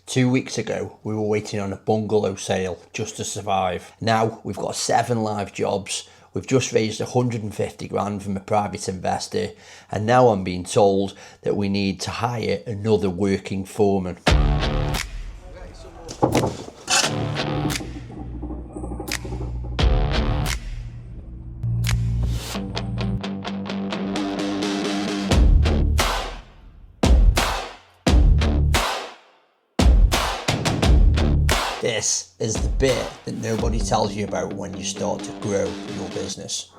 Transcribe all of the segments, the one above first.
2 weeks ago, we were waiting on a bungalow sale just to survive. Now we've got 7 live jobs. We've just raised 150 grand from a private investor, and now I'm being told that we need to hire another working foreman. This is the bit that nobody tells you about when you start to grow your business.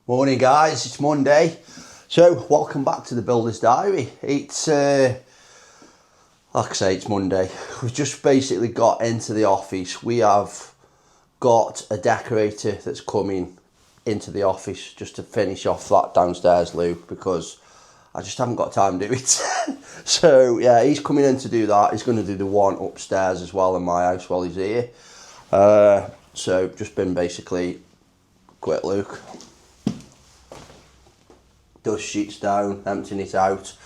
Morning guys, it's Monday. So welcome back to the Builder's Diary. It's like I say, it's Monday. We've just basically got into the office. We have got a decorator that's coming into the office just to finish off that downstairs loop because I just haven't got time to do it. So yeah, he's coming in to do that. He's going to do the one upstairs as well in my house while he's here. So just been basically quick look. Dust sheets down, emptying it out,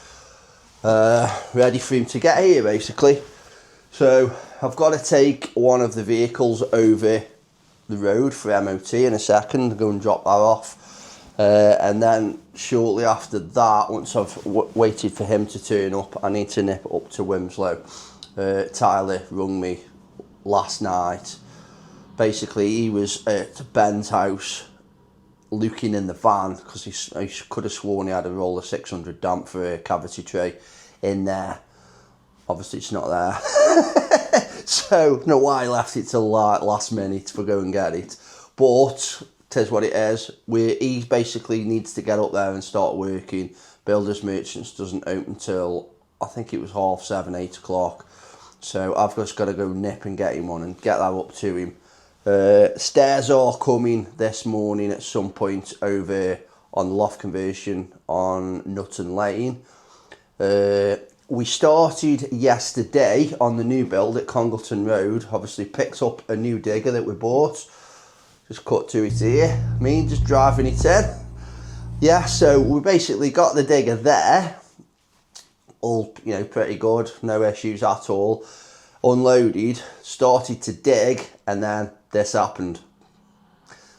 ready for him to get here basically. So I've got to take one of the vehicles over the road for MOT in a second, go and drop that off, and then shortly after that, once I've waited for him to turn up, I need to nip up to Wilmslow. Tyler rung me last night. Basically he was at Ben's house looking in the van because he could have sworn he had a roll of 600 damp for a cavity tray in there. Obviously it's not there. So I don't know why I left it till last minute to go and get it, but it is what it is. He basically needs to get up there and start working. Builders Merchants doesn't open till I think it was 7:30, 8 o'clock, so I've just got to go nip and get him on and get that up to him. Stairs are coming this morning at some point over on the loft conversion on Nutton Lane. We started yesterday on the new build at Congleton Road. Obviously picked up a new digger that we bought. Just cut to it here. Me just driving it in. Yeah, so we basically got the digger there. All, pretty good. No issues at all. Unloaded, started to dig, and then this happened.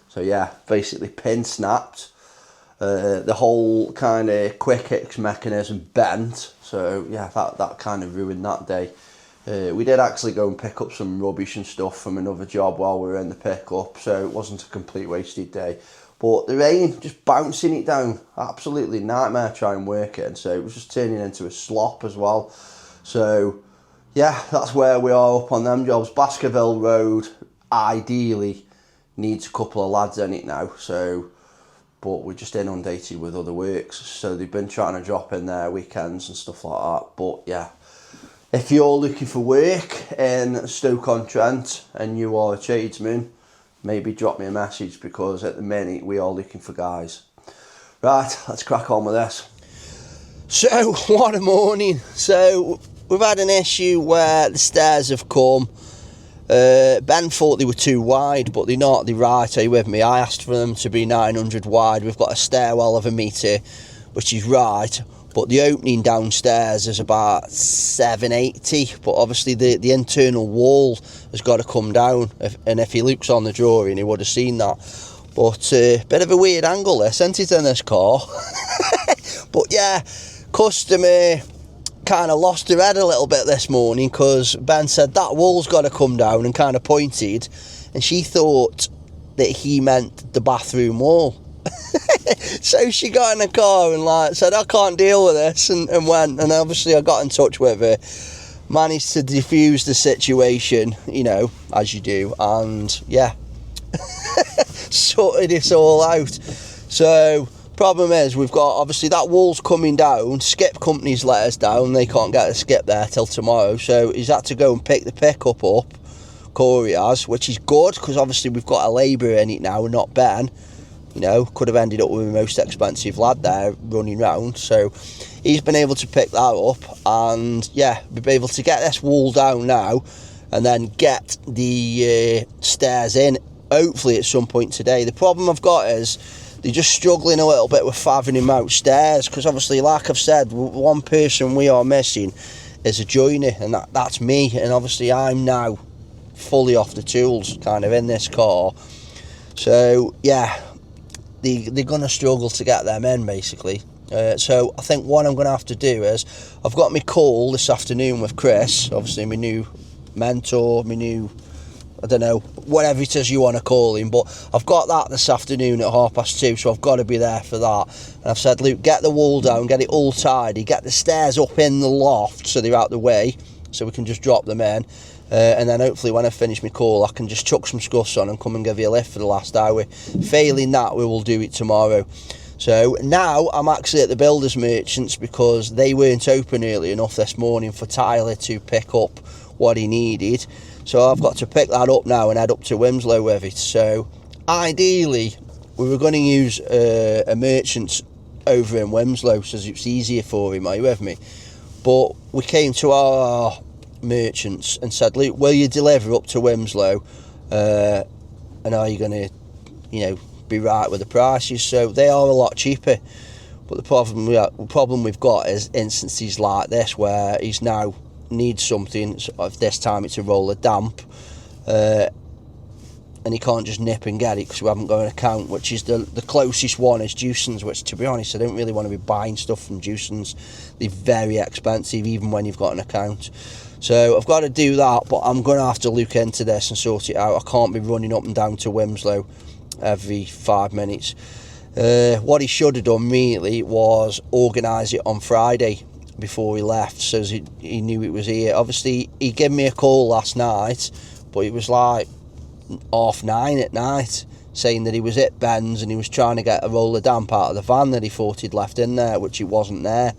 So yeah, basically pin snapped, the whole kind of quick X mechanism bent, so yeah, that kind of ruined that day. We did actually go and pick up some rubbish and stuff from another job while we were in the pickup, so it wasn't a complete wasted day. But the rain just bouncing it down, absolutely nightmare trying to work it, and so it was just turning into a slop as well. So yeah, that's where we are up on them jobs. Baskerville Road ideally needs a couple of lads in it now, so but we're just inundated with other works, so they've been trying to drop in their weekends and stuff like that. But yeah, if you're looking for work in Stoke-on-Trent and you are a tradesman, maybe drop me a message because at the minute we are looking for guys. Right, let's crack on with this. So what a morning. So we've had an issue where the stairs have come. Ben thought they were too wide, but they're not. They're right. Are you with me? I asked for them to be 900 wide. We've got a stairwell of 1 metre, which is right, but the opening downstairs is about 780. But obviously the internal wall has got to come down, and if he looks on the drawing, he would have seen that. But bit of a weird angle there, sent it in this car. But yeah, customer kind of lost her head a little bit this morning because Ben said that wall's got to come down and kind of pointed, and she thought that he meant the bathroom wall. So she got in the car and said I can't deal with this, and went, and obviously I got in touch with her, managed to diffuse the situation, as you do, and yeah, sorted this all out. So problem is, we've got, obviously that wall's coming down. Skip company's let us down. They can't get a skip there till tomorrow, so he's had to go and pick the pickup up, Corey has, which is good, because obviously we've got a labourer in it now and not Ben. You know, could have ended up with the most expensive lad there running round. So he's been able to pick that up, and yeah, we'll be able to get this wall down now and then get the stairs in, hopefully at some point today. The problem I've got is they're just struggling a little bit with fathoming them out stairs, because obviously, like I've said, one person we are missing is a joiner, and that's me, and obviously I'm now fully off the tools kind of in this car. So yeah, they're going to struggle to get them in basically. So I think what I'm going to have to do is, I've got my call this afternoon with Chris, obviously my new mentor, my new, I don't know, whatever it is you want to call him, but I've got that this afternoon at 2:30, so I've got to be there for that. And I've said, Luke, get the wall down, get it all tidy, get the stairs up in the loft so they're out the way, so we can just drop them in. And then hopefully when I finish my call, I can just chuck some scuffs on and come and give you a lift for the last hour. Failing that, we will do it tomorrow. So now I'm actually at the builders merchants, because they weren't open early enough this morning for Tyler to pick up what he needed. So I've got to pick that up now and head up to Wilmslow with it. So ideally we were going to use a merchant over in Wilmslow, so it's easier for him, are you with me? But we came to our merchants and said, Luke, will you deliver up to Wilmslow, and are you going to, you know, be right with the prices? So they are a lot cheaper, but the problem we've got is instances like this where he's now needs something, so this time it's a roller damp, and he can't just nip and get it because we haven't got an account, which is the closest one is Juicens, which, to be honest, I don't really want to be buying stuff from Juicens. They're very expensive even when you've got an account. So I've got to do that, but I'm going to have to look into this and sort it out. I can't be running up and down to Wilmslow every 5 minutes. What he should have done really was organise it on Friday before he left, so he knew it was here. Obviously he gave me a call last night, but it was like 9:30 at night, saying that he was at Ben's and he was trying to get a roller damp out of the van that he thought he'd left in there, which it wasn't there.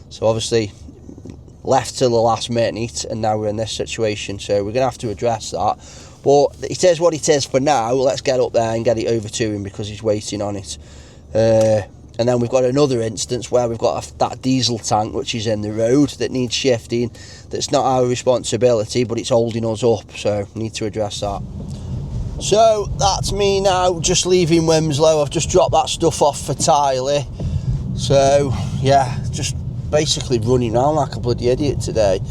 So obviously left till the last minute, and now we're in this situation, so we're going to have to address that. But it is what it is for now. Let's get up there and get it over to him, because he's waiting on it. And then we've got another instance where we've got that diesel tank which is in the road that needs shifting. That's not our responsibility, but it's holding us up, so we need to address that. So that's me now, just leaving Wilmslow. I've just dropped that stuff off for Tyler. So yeah, just basically running around like a bloody idiot today.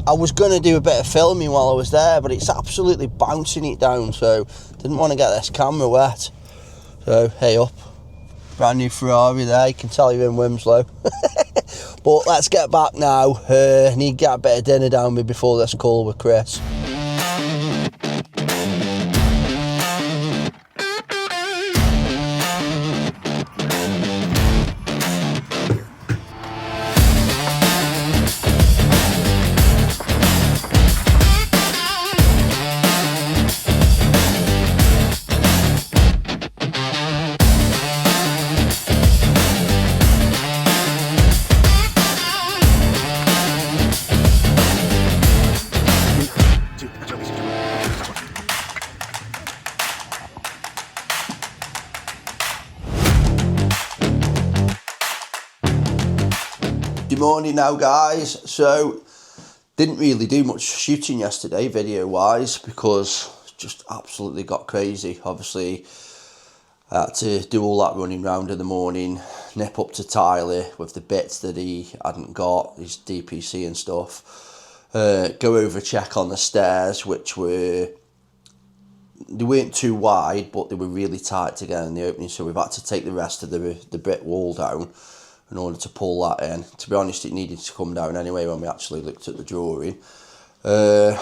I was going to do a bit of filming while I was there, but it's absolutely bouncing it down, so didn't want to get this camera wet. So hey up, brand new Ferrari there, you can tell you're in Wilmslow. But let's get back now. Need to get a bit of dinner down me before this call with Chris. Good morning now, guys. So didn't really do much shooting yesterday video wise, because just absolutely got crazy. Obviously I had to do all that running round in the morning, nip up to Tyler with the bits that he hadn't got, his DPC and stuff, go over check on the stairs, which they weren't too wide, but they were really tight to get in the opening, so we've had to take the rest of the brick wall down in order to pull that in. To be honest, it needed to come down anyway when we actually looked at the drawing. And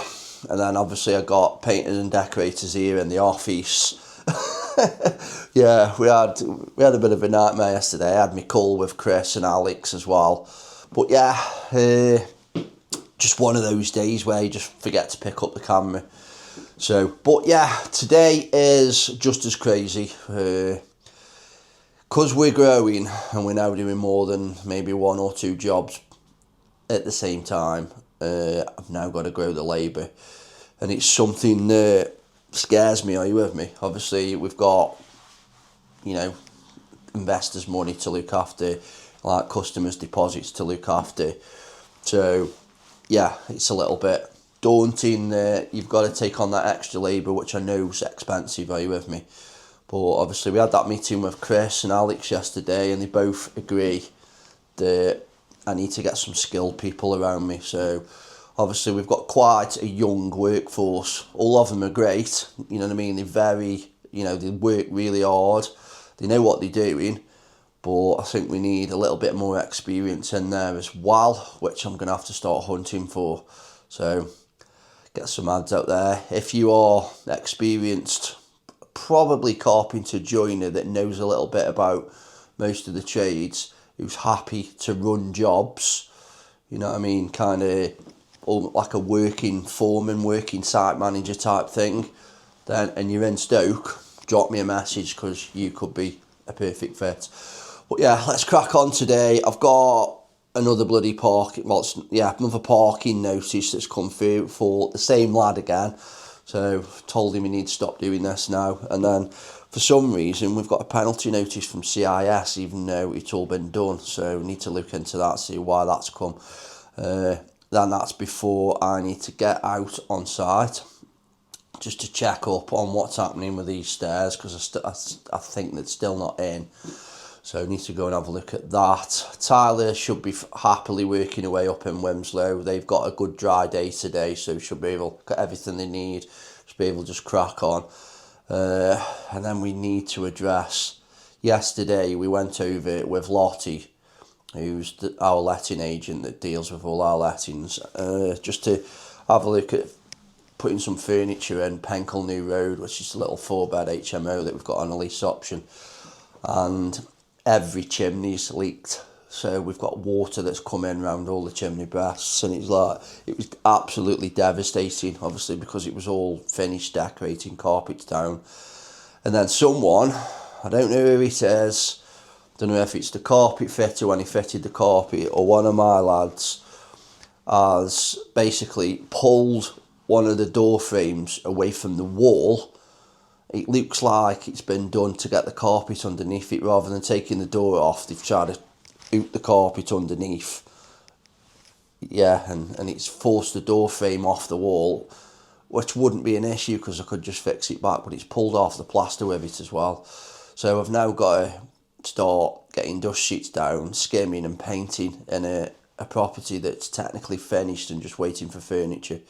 then obviously I got painters and decorators here in the office. Yeah, we had a bit of a nightmare yesterday. I had my call with Chris and Alex as well. But yeah, just one of those days where you just forget to pick up the camera. So, but yeah, today is just as crazy. Because we're growing and we're now doing more than maybe 1 or 2 jobs at the same time, I've now got to grow the labour, and it's something that scares me. Are you with me? Obviously, we've got, you know, investors' money to look after, like customers' deposits to look after. So, yeah, it's a little bit daunting. You've got to take on that extra labour, which I know is expensive. Are you with me? But obviously, we had that meeting with Chris and Alex yesterday, and they both agree that I need to get some skilled people around me. So, obviously, we've got quite a young workforce. All of them are great. You know what I mean? They're very, you know, they work really hard. They know what they're doing. But I think we need a little bit more experience in there as well, which I'm going to have to start hunting for. So, get some ads out there. If you are experienced, probably carpenter joiner that knows a little bit about most of the trades, who's happy to run jobs, you know what I mean, kind of like a working foreman, working site manager type thing, then, and you're in Stoke, drop me a message, because you could be a perfect fit. But yeah, let's crack on today. I've got another bloody another parking notice that's come through for the same lad again. So told him we need to stop doing this now. And then for some reason we've got a penalty notice from CIS, even though it's all been done. So we need to look into that, see why that's come. Then that's before I need to get out on site, just to check up on what's happening with these stairs, because I think they're still not in. So I need to go and have a look at that. Tyler should be happily working away up in Wimslow. They've got a good dry day today, so should be able to get everything they need. Should be able to just crack on. And then we need to address, yesterday we went over it with Lottie, who's our letting agent that deals with all our lettings, just to have a look at putting some furniture in Penkle New Road, which is a little 4-bed HMO that we've got on a lease option. And every chimney's leaked, so we've got water that's come in around all the chimney breasts, and it was absolutely devastating, obviously, because it was all finished decorating, carpets down. And then someone, I don't know who it is, don't know if it's the carpet fitter when he fitted the carpet, or one of my lads, has basically pulled one of the door frames away from the wall. It looks like it's been done to get the carpet underneath it, rather than taking the door off. They've tried to out the carpet underneath. Yeah, and it's forced the door frame off the wall, which wouldn't be an issue because I could just fix it back, but it's pulled off the plaster with it as well. So I've now got to start getting dust sheets down, skimming and painting in a property that's technically finished and just waiting for furniture.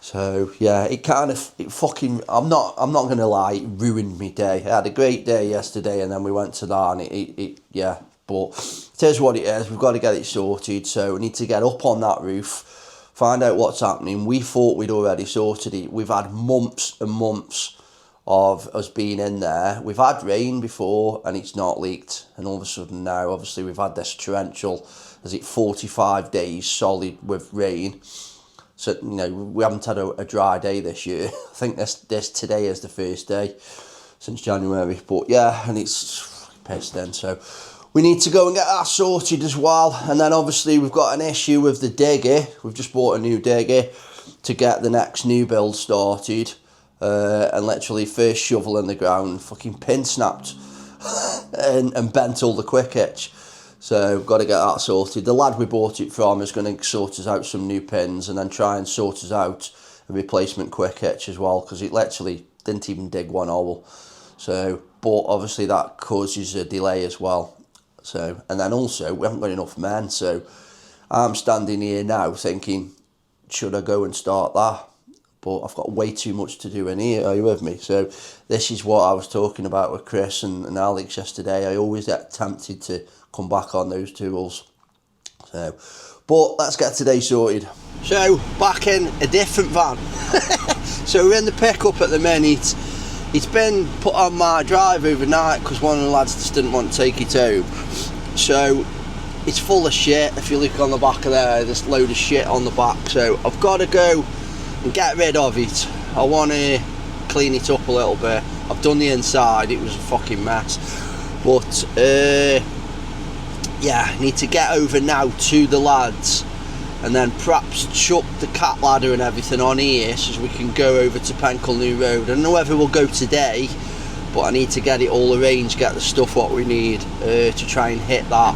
So yeah, I'm not gonna lie, it ruined me day. I had a great day yesterday, and then we went to that, and yeah, but it is what it is. We've got to get it sorted, so we need to get up on that roof, find out what's happening. We thought we'd already sorted it. We've had months and months of us being in there. We've had rain before and it's not leaked, and all of a sudden now, obviously, we've had this torrential, 45 days solid with rain. So, you know, we haven't had a dry day this year. I think this today is the first day since January. But yeah, and it's pissed then. So we need to go and get that sorted as well. And then obviously we've got an issue with the digger. We've just bought a new digger to get the next new build started. And literally first shovel in the ground, fucking pin snapped and bent all the quick hitch. So we've got to get that sorted. The lad we bought it from is going to sort us out some new pins, and then try and sort us out a replacement quick hitch as well, because it literally didn't even dig one hole. So, but obviously that causes a delay as well. So, and then also we haven't got enough men. So I'm standing here now thinking, should I go and start that? But I've got way too much to do in here. Are you with me? So this is what I was talking about with Chris and Alex yesterday. I always get tempted to come back on those tools. So, but let's get today sorted. So back in a different van. So we're in the pickup at the minute. It's been put on my drive overnight because one of the lads just didn't want to take it home. So it's full of shit. If you look on the back of there, there's a load of shit on the back. So I've got to go and get rid of it. I want to clean it up a little bit. I've done the inside, it was a fucking mess. But yeah, I need to get over now to the lads and then perhaps chuck the cat ladder and everything on here so we can go over to Penkle New Road. I don't know whether we'll go today, but I need to get it all arranged, get the stuff what we need to try and hit that.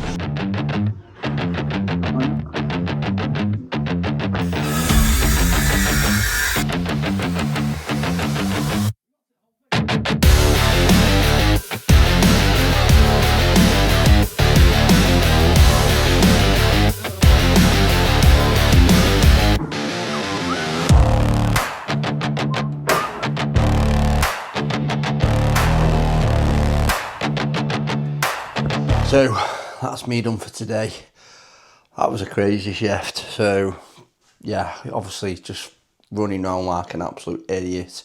So that's me done for today. That was a crazy shift. So yeah, obviously just running around like an absolute idiot,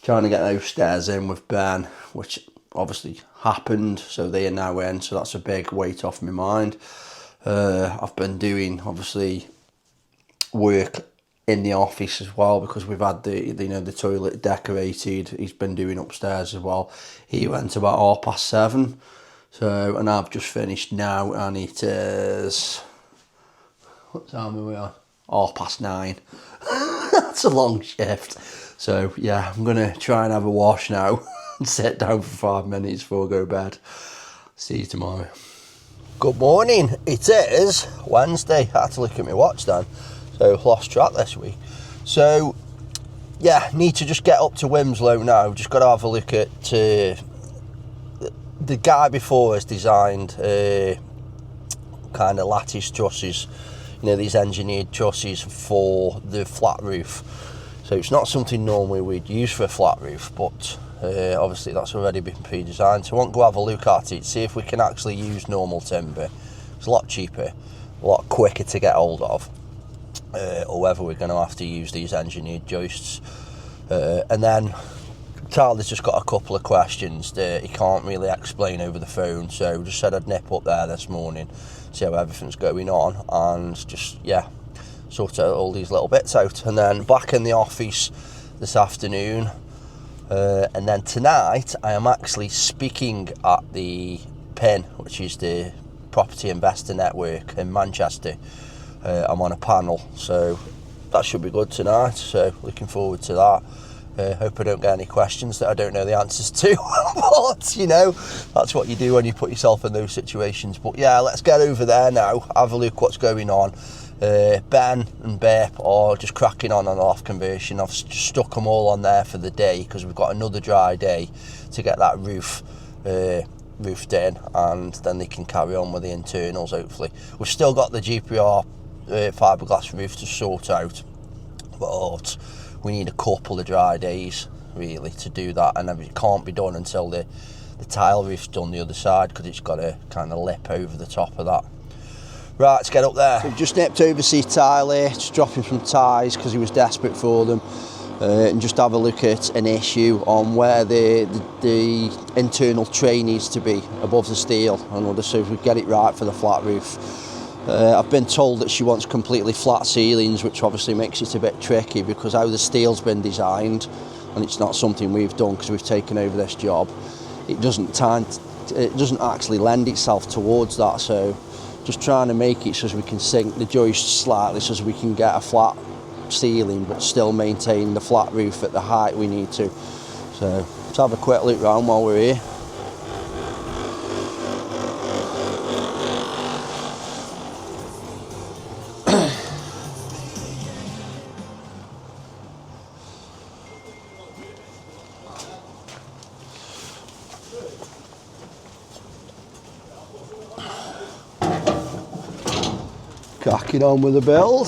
trying to get those stairs in with Ben, which obviously happened, so they are now in, so that's a big weight off my mind. I've been doing obviously work in the office as well, because we've had the toilet decorated. He's been doing upstairs as well. He went about 7:30. So, and I've just finished now, and it is, what time are we on? 9:30. That's a long shift. So yeah, I'm gonna try and have a wash now and sit down for 5 minutes before I go to bed. See you tomorrow. Good morning. It is Wednesday. I had to look at my watch then, so lost track this week. So yeah, need to just get up to Winslow now. Just got to have a look at. The guy before us designed kind of lattice trusses, you know, these engineered trusses for the flat roof. So it's not something normally we'd use for a flat roof, but obviously that's already been pre-designed. So I want to go have a look at it, see if we can actually use normal timber. It's a lot cheaper, a lot quicker to get hold of, or whether we're going to have to use these engineered joists. And then Tyler's just got a couple of questions that he can't really explain over the phone, so just said I'd nip up there this morning, see how everything's going on, and just, yeah, sort out all these little bits out. And then back in the office this afternoon, and then tonight I am actually speaking at the PIN, which is the Property Investor Network in Manchester. I'm on a panel, so that should be good tonight, so looking forward to that. Hope I don't get any questions that I don't know the answers to, but you know, that's what you do when you put yourself in those situations. But yeah, let's get over there now, have a look what's going on. Ben and Bep are just cracking on the loft conversion. I've just stuck them all on there for the day because we've got another dry day to get that roof roofed in, and then they can carry on with the internals hopefully. We've still got the GPR fiberglass roof to sort out, but we need a couple of dry days really to do that, and it can't be done until the tile roof's done the other side, because it's got to kind of lip over the top of that. Right, let's get up there. So we've just nipped over to see Tyler, just dropping some ties because he was desperate for them, and just have a look at an issue on where the internal tray needs to be above the steel, and so we get it right for the flat roof. I've been told that she wants completely flat ceilings, which obviously makes it a bit tricky because how the steel's been designed, and it's not something we've done because we've taken over this job, it doesn't actually lend itself towards that. So just trying to make it so as we can sink the joists slightly so as we can get a flat ceiling but still maintain the flat roof at the height we need to. So let's have a quick look round while we're here. Cracking on with the build.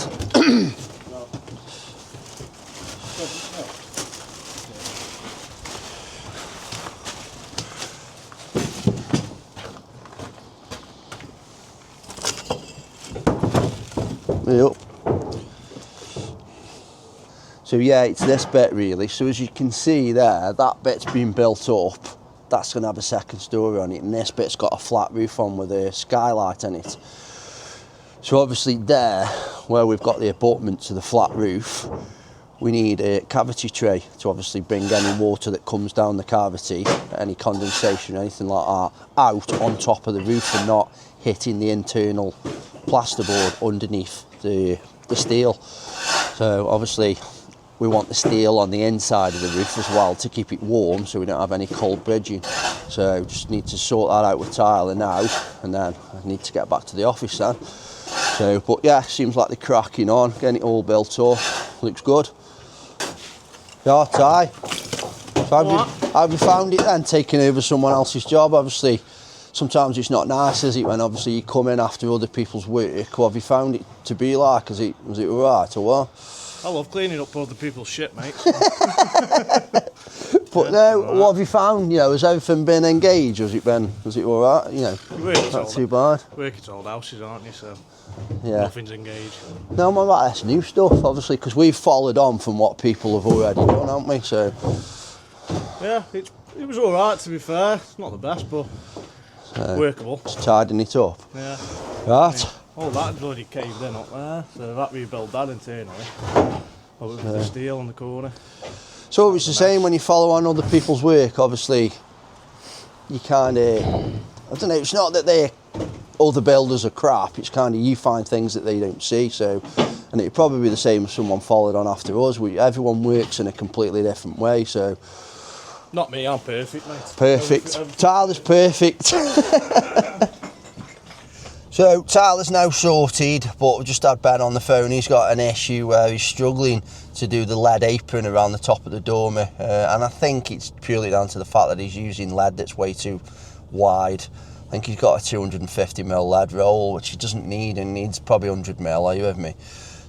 Yep. So yeah, it's this bit really. So as you can see there, that bit's been built up. That's going to have a second story on it, and this bit's got a flat roof on with a skylight in it. So obviously there, where we've got the abutment to the flat roof, we need a cavity tray to obviously bring any water that comes down the cavity, any condensation, anything like that, out on top of the roof and not hitting the internal plasterboard underneath the the steel. So obviously we want the steel on the inside of the roof as well to keep it warm, so we don't have any cold bridging. So just need to sort that out with Tyler now, and then I need to get back to the office then. So, but yeah, seems like they're cracking on, getting it all built up. Looks good. Yeah, Ty. So have you found it then, taking over someone else's job? Obviously, sometimes it's not nice, is it, when obviously you come in after other people's work? What have you found it to be like? Was it alright or what? I love cleaning up other people's shit, mate. But no, what have you found? You know, has everything been engaged? Was it alright? You know, not too bad. Work at old houses, aren't you? So yeah, nothing's engaged. No, I'm about this new stuff, obviously, because we've followed on from what people have already done, haven't we? So yeah, it was alright, to be fair. It's not the best, but workable. Just tidying it up. Yeah. Right. Yeah. All that bloody caved in up there, so that rebuilt that internally. With the steel on the corner. So it's the same when you follow on other people's work, obviously. You kind of, I don't know, it's not that other builders are crap, it's kind of you find things that they don't see. So, and it'd probably be the same if someone followed on after us. Everyone works in a completely different way, so. Not me, I'm perfect, mate. Perfect. Tyler's perfect. So Tyler's now sorted, but we've just had Ben on the phone. He's got an issue where he's struggling to do the lead apron around the top of the dormer, and I think it's purely down to the fact that he's using lead that's way too wide. I think he's got a 250mm lead roll, which he doesn't need, and needs probably 100mm, are you with me?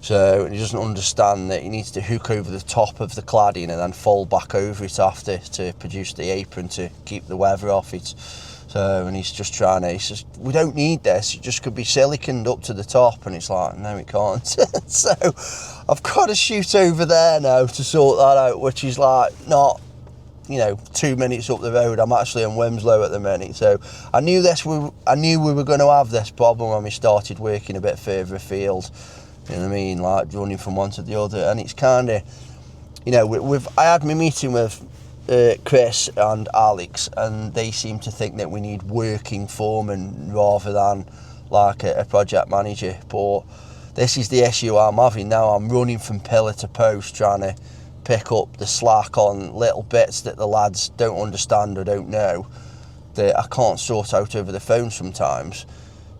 So he doesn't understand that he needs to hook over the top of the cladding and then fold back over it after to produce the apron to keep the weather off it. So, and he's just trying to, he says, we don't need this, it just could be siliconed up to the top, and it's like, no it can't. So I've got to shoot over there now to sort that out, which is like not, 2 minutes up the road. I'm actually in Wimslow at the minute, so I knew we were going to have this problem when we started working a bit further afield. You know what I mean, like running from one to the other, and it's kind of, I had my meeting with Chris and Alex, and they seem to think that we need working foreman rather than like a project manager. But this is the issue I'm having now. I'm running from pillar to post trying to pick up the slack on little bits that the lads don't understand or don't know, that I can't sort out over the phone sometimes.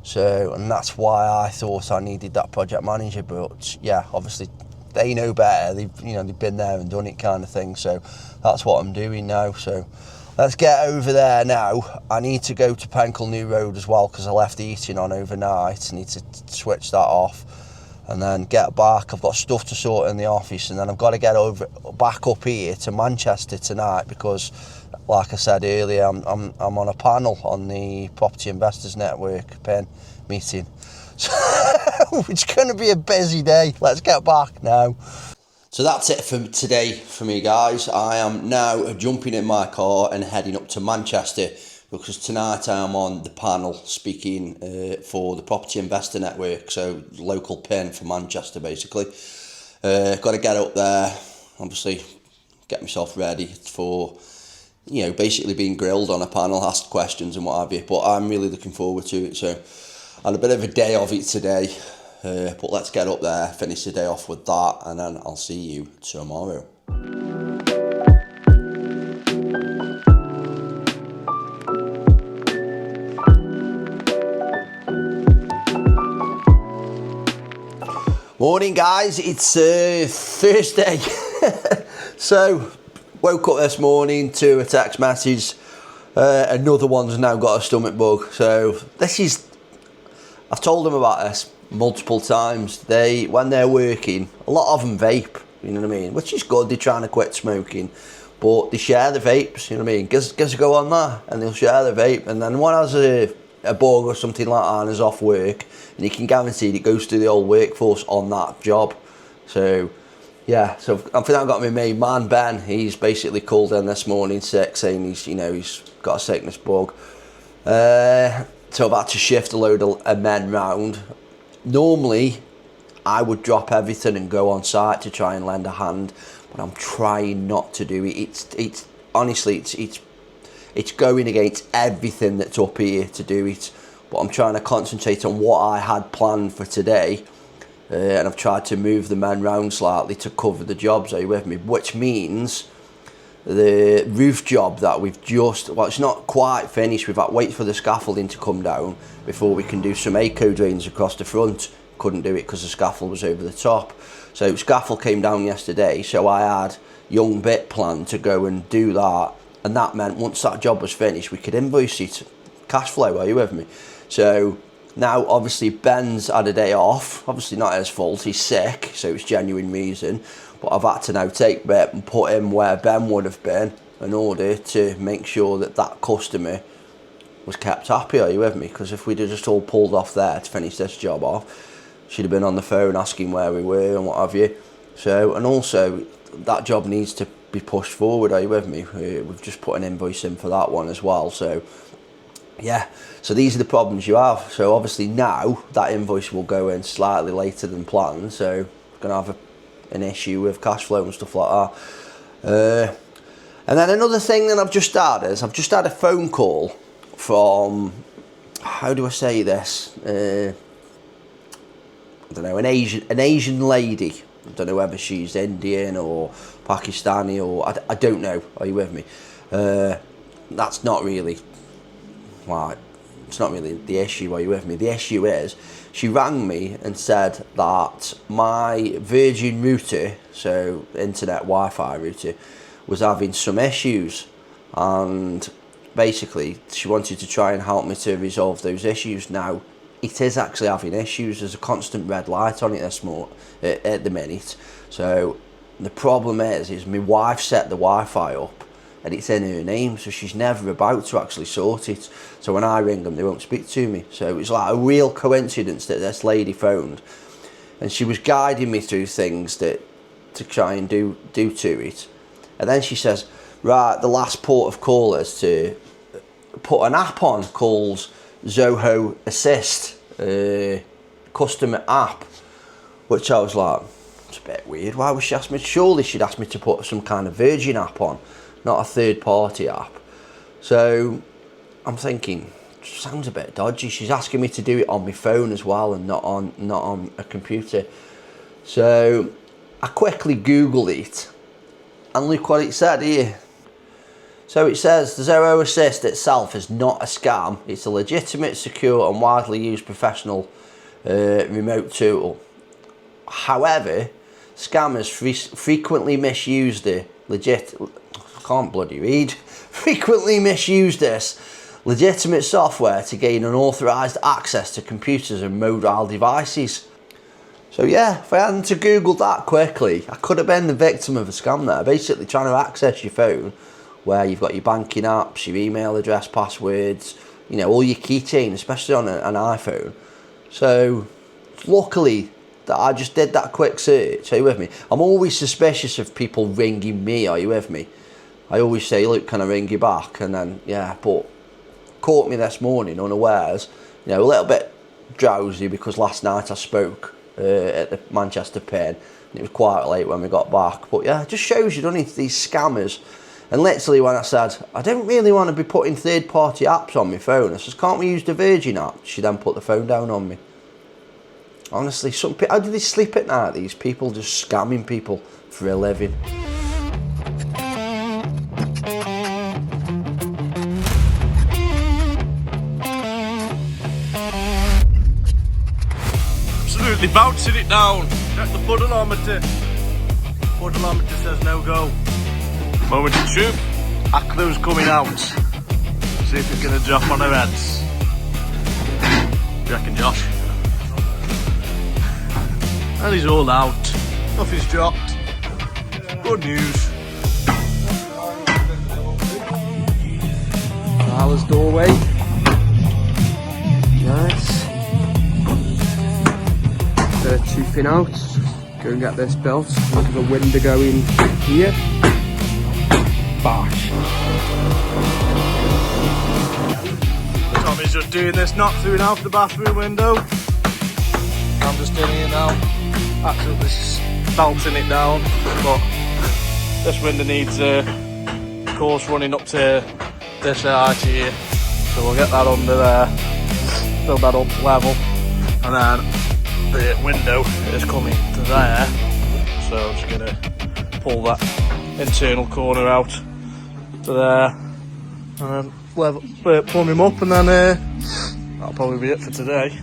So, and that's why I thought I needed that project manager. But yeah, obviously they know better. They've been there and done it, kind of thing. So that's what I'm doing now. So let's get over there now. I need to go to Penkle New Road as well, because I left the heating on overnight. I need to switch that off and then get back. I've got stuff to sort in the office, and then I've got to get back up here to Manchester tonight, because like I said earlier, I'm on a panel on the Property Investors Network PIN meeting. So it's going to be a busy day. Let's get back now. So that's it for today for me, guys. I am now jumping in my car and heading up to Manchester, because tonight I am on the panel speaking for the Property Investor Network, so local PIN for Manchester basically. Got to get up there, obviously get myself ready for basically being grilled on a panel, asked questions and what have you, but I'm really looking forward to it. So I had a bit of a day of it today, but let's get up there, finish the day off with that, and then I'll see you tomorrow. Morning guys, it's Thursday. So woke up this morning to a text message. Another one's now got a stomach bug. So I've told them about this multiple times. When they're working, a lot of them vape, you know what I mean? Which is good, they're trying to quit smoking. But they share the vapes, you know what I mean? Gives a go on that, and they'll share the vape. And then one has a bug or something like that and is off work, and you can guarantee it goes to the old workforce on that job. So yeah, so I think I've got my main man Ben. He's basically called in this morning sick, saying he's got a sickness bug. So I've had to shift a load of men round. Normally I would drop everything and go on site to try and lend a hand, but I'm trying not to do it. It's honestly it's going against everything that's up here to do it, but I'm trying to concentrate on what I had planned for today and I've tried to move the men round slightly to cover the jobs, are you with me? Which means the roof job that we've just, well, it's not quite finished, we've had to wait for the scaffolding to come down before we can do some eco drains across the front. Couldn't do it because the scaffold was over the top. So scaffold came down yesterday, so I had young bit planned to go and do that, and that meant once that job was finished we could invoice it. Cash flow, are you with me? So now obviously Ben's had a day off, obviously not his fault, he's sick, so it's genuine reason, but I've had to now take Bit and put him where Ben would have been in order to make sure that that customer was kept happy, are you with me? Because if we'd have just all pulled off there to finish this job off, she'd have been on the phone asking where we were and what have you. So, and also that job needs to be pushed forward, are you with me? We've just put an invoice in for that one as well. So yeah, so these are the problems you have. So obviously now that invoice will go in slightly later than planned, so we're going to have an issue with cash flow and stuff like that. And then another thing that I've just had is I've just had a phone call from, how do I say this, I don't know, an Asian lady. I don't know whether she's Indian or Pakistani or I don't know, are you with me? That's not really, well, it's not really the issue, are you with me? The issue is she rang me and said that my Virgin router, so internet Wi-Fi router, was having some issues, and basically she wanted to try and help me to resolve those issues. Now it is actually having issues. There's a constant red light on it at the minute. So the problem is my wife set the Wi-Fi up and it's in her name, so she's never about to actually sort it. So when I ring them, they won't speak to me. So it was like a real coincidence that this lady phoned, and she was guiding me through things that to try and do to it. And then she says, right, the last port of call is to put an app on called Zoho Assist, customer app, which I was like, it's a bit weird. Why would she ask me? Surely she'd ask me to put some kind of Virgin app on, not a third party app. So I'm thinking, sounds a bit dodgy. She's asking me to do it on my phone as well and not on a computer. So I quickly Googled it, and look what it said here. So it says the Zoho Assist itself is not a scam. It's a legitimate, secure and widely used professional remote tool. However, scammers frequently misuse frequently misuse this legitimate software to gain unauthorised access to computers and mobile devices. So yeah, if I hadn't to Google that quickly, I could have been the victim of a scam there. Basically trying to access your phone where you've got your banking apps, your email address, passwords, you know, all your keychain, especially on an iPhone. So luckily that I just did that quick search. Are you with me? I'm always suspicious of people ringing me, are you with me? I always say, look, can I ring you back? And then, yeah, but caught me this morning unawares, you know, a little bit drowsy because last night I spoke at the Manchester Pin, and it was quite late when we got back. But yeah, it just shows you, doesn't it, these scammers. And literally when I said, I don't really want to be putting third party apps on my phone, I says, can't we use the Virgin app? She then put the phone down on me. Honestly, how do they sleep at night, these people just scamming people for a living? Absolutely bouncing it down. Check the puddleometer. Puddleometer says no go. Moment of truth. Aklu's coming out. See if he's going to drop on our heads. You reckon, Josh? And he's all out. Nothing's dropped. Good news. Carla's doorway. Nice. They're toothing out. Go and get this built. Look at the window going here. Bash. Tommy's just doing this, not through out the bathroom window. I'm just doing it now. Absolutely belting it down. But this window needs a course running up to this arch here. So we'll get that under there. Fill that up level. And then the window is coming to there, so I'm just going to pull that internal corner out to there, and then plumb him up, and then that'll probably be it for today.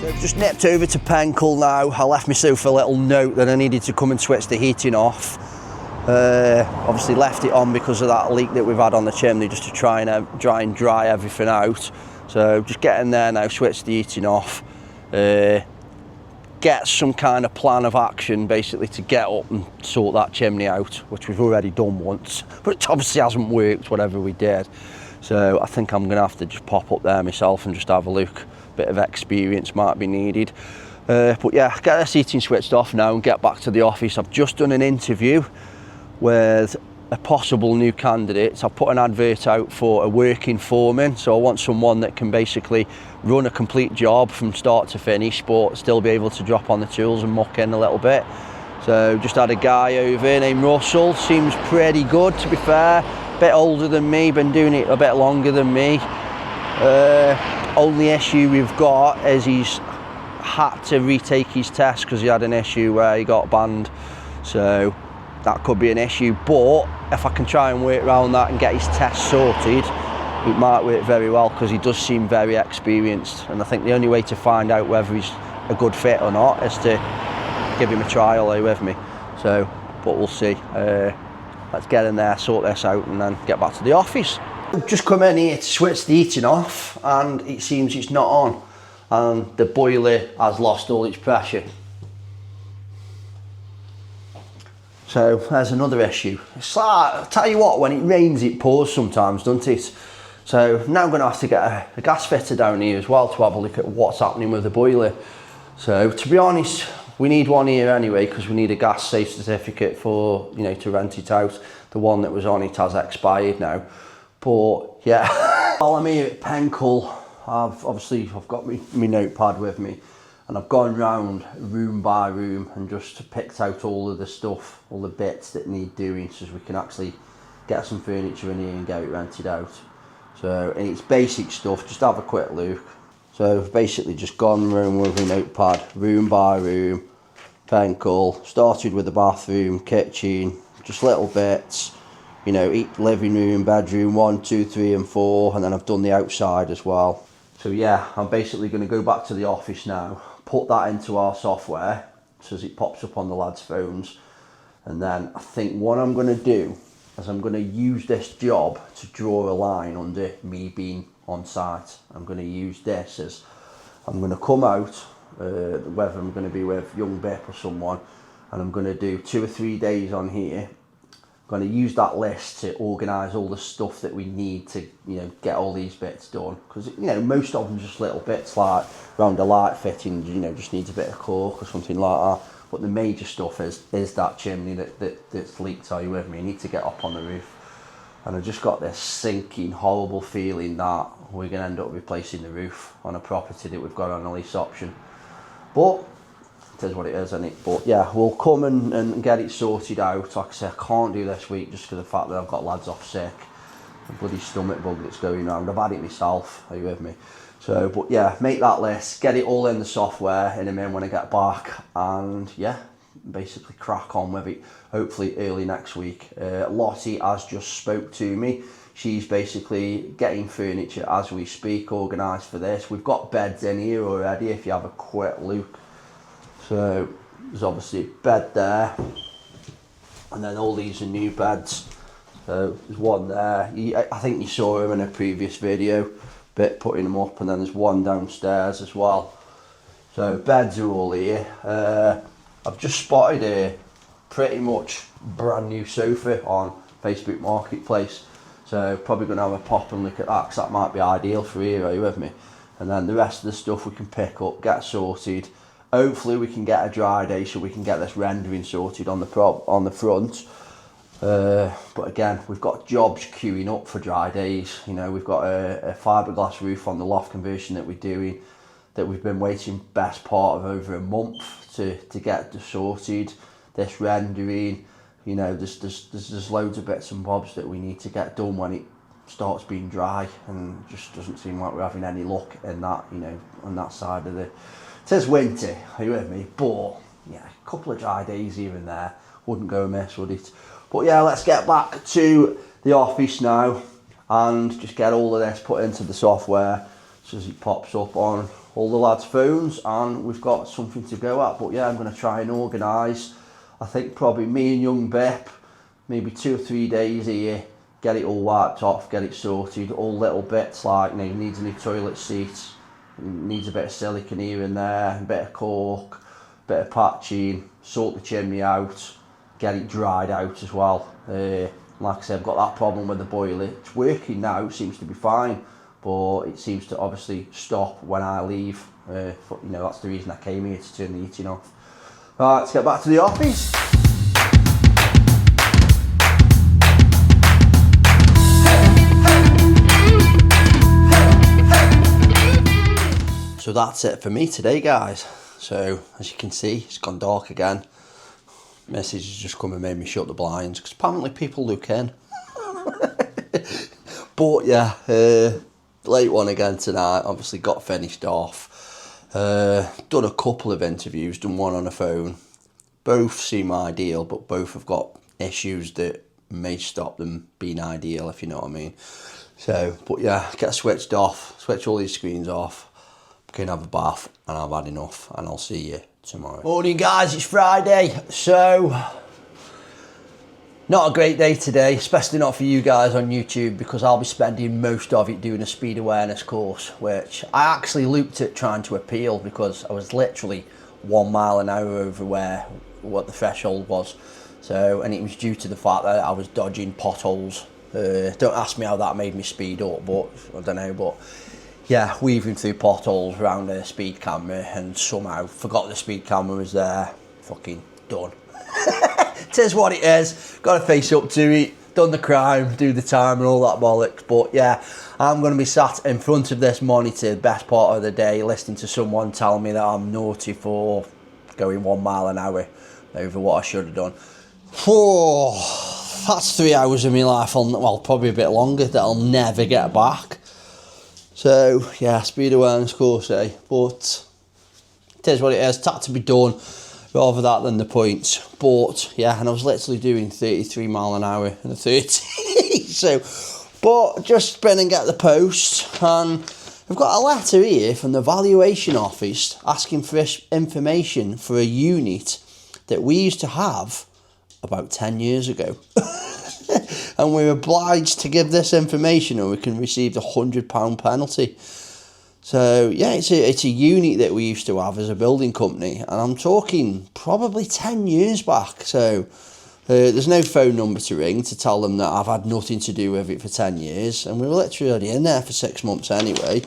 So I've just nipped over to Penkle now. I left myself a little note that I needed to come and switch the heating off. Obviously left it on because of that leak that we've had on the chimney, just to try and dry everything out. So just getting there now, switch the heating off, get some kind of plan of action basically to get up and sort that chimney out, which we've already done once, but it obviously hasn't worked, whatever we did. So I think I'm going to have to just pop up there myself and just have a look. Bit of experience might be needed. But yeah, get this heating switched off now and get back to the office. I've just done an interview with a possible new candidate. I've put an advert out for a working foreman, so I want someone that can basically run a complete job from start to finish but still be able to drop on the tools and muck in a little bit. So just had a guy over named Russell, seems pretty good to be fair, bit older than me, been doing it a bit longer than me. Only issue we've got is he's had to retake his test because he had an issue where he got banned, so that could be an issue, but if I can try and work around that and get his test sorted, it might work very well because he does seem very experienced, and I think the only way to find out whether he's a good fit or not is to give him a trial. Are you with me? So, but we'll see. Let's get in there, sort this out, and then get back to the office. I've just come in here to switch the heating off, and it seems it's not on, and the boiler has lost all its pressure. So there's another issue. It's like, I tell you what, when it rains it pours sometimes, doesn't it? So now I'm going to have to get a gas fitter down here as well to have a look at what's happening with the boiler. So to be honest, we need one here anyway because we need a gas safe certificate for, you know, to rent it out. The one that was on it has expired now. But yeah, while I'm here at Penkle, I've got my notepad with me, and I've gone round room by room and just picked out all of the stuff, all the bits that need doing, so we can actually get some furniture in here and get it rented out. So, and it's basic stuff, just have a quick look. So I've basically just gone round with my notepad, room by room, Penkle, started with the bathroom, kitchen, just little bits, you know, each living room, bedroom, 1, 2, 3 and 4, and then I've done the outside as well. So yeah, I'm basically going to go back to the office now, put that into our software so as it pops up on the lads' phones, and then I think what I'm going to do is I'm going to use this job to draw a line under me being on site. I'm going to use this as, I'm going to come out, whether I'm going to be with young Bip or someone, and I'm going to do 2 or 3 days on here. I'm going to use that list to organise all the stuff that we need to, you know, get all these bits done, because, you know, most of them just little bits like round a light fitting, you know, just needs a bit of cork or something like that. But the major stuff is that chimney that's leaked. Are you with me? I need to get up on the roof, and I just got this sinking horrible feeling that we're going to end up replacing the roof on a property that we've got on a lease option. But it is what it is, isn't it? But yeah, we'll come and get it sorted out. Like I say, I can't do this week just for the fact that I've got lads off sick. The bloody stomach bug that's going around. I've had it myself, are you with me? So, but yeah, make that list, get it all in the software in a minute when I get back, and yeah, basically crack on with it, hopefully early next week. Lottie has just spoke to me. She's basically getting furniture as we speak, organised for this. We've got beds in here already, if you have a quick look. So there's obviously a bed there, and then all these are new beds. So there's one there, I think you saw him in a previous video, Bit putting them up, and then there's one downstairs as well. So beds are all here. I've just spotted a pretty much brand new sofa on Facebook Marketplace, so probably going to have a pop and look at that, because that might be ideal for here, are you with me? And then the rest of the stuff we can pick up, get sorted. Hopefully we can get a dry day so we can get this rendering sorted on the front. But again, we've got jobs queuing up for dry days. You know, we've got a fiberglass roof on the loft conversion that we're doing, that we've been waiting best part of over a month to get sorted. This rendering, you know, there's loads of bits and bobs that we need to get done when starts being dry, and just doesn't seem like we're having any luck in that, you know, on that side of the... It says winter, are you with me? But yeah, a couple of dry days here and there wouldn't go amiss, would it? But yeah, let's get back to the office now and just get all of this put into the software so as it pops up on all the lads' phones, and we've got something to go at. But yeah, I'm going to try and organise, I think probably me and young Bip, maybe 2 or 3 days here, get it all wiped off, get it sorted, all little bits like, you know, needs a new toilet seat, needs a bit of silicone here and there, a bit of cork, a bit of patching, sort the chimney out, get it dried out as well. Like I said, I've got that problem with the boiler. It's working now, it seems to be fine, but it seems to obviously stop when I leave. You know, that's the reason I came here, to turn the heating off. Right, let's get back to the office. So that's it for me today, guys. So as you can see, it's gone dark again. Message has just come and made me shut the blinds because apparently people look in. But yeah, late one again tonight. Obviously got finished off. Done a couple of interviews, done one on the phone. Both seem ideal, but both have got issues that may stop them being ideal, if you know what I mean. So, but yeah, get switched off, switch all these screens off, can have a bath, and I've had enough, and I'll see you tomorrow. Morning guys, it's Friday, so not a great day today, especially not for you guys on YouTube, because I'll be spending most of it doing a speed awareness course, which I actually looked at trying to appeal because I was literally 1 mile an hour over what the threshold was. So, and it was due to the fact that I was dodging potholes. Don't ask me how that made me speed up, but I don't know, but yeah, weaving through potholes around a speed camera, and somehow forgot the speed camera was there. Fucking done. It is what it is. Got to face up to it. Done the crime, do the time and all that bollocks. But yeah, I'm going to be sat in front of this monitor the best part of the day, listening to someone tell me that I'm naughty for going 1 mile an hour over what I should have done. Oh, that's 3 hours of my life, well, probably a bit longer, that I'll never get back. So, yeah, speed awareness course, eh? But it is what it is. It's had to be done, rather that than the points. But, yeah, and I was literally doing 33 mile an hour in a 30. So, but just spin and get the post. And we've got a letter here from the valuation office asking for information for a unit that we used to have about 10 years ago. And we're obliged to give this information or we can receive a £100 penalty. So yeah, it's a unit that we used to have as a building company, and I'm talking probably 10 years back. So there's no phone number to ring to tell them that I've had nothing to do with it for 10 years, and we were literally already in there for 6 months anyway.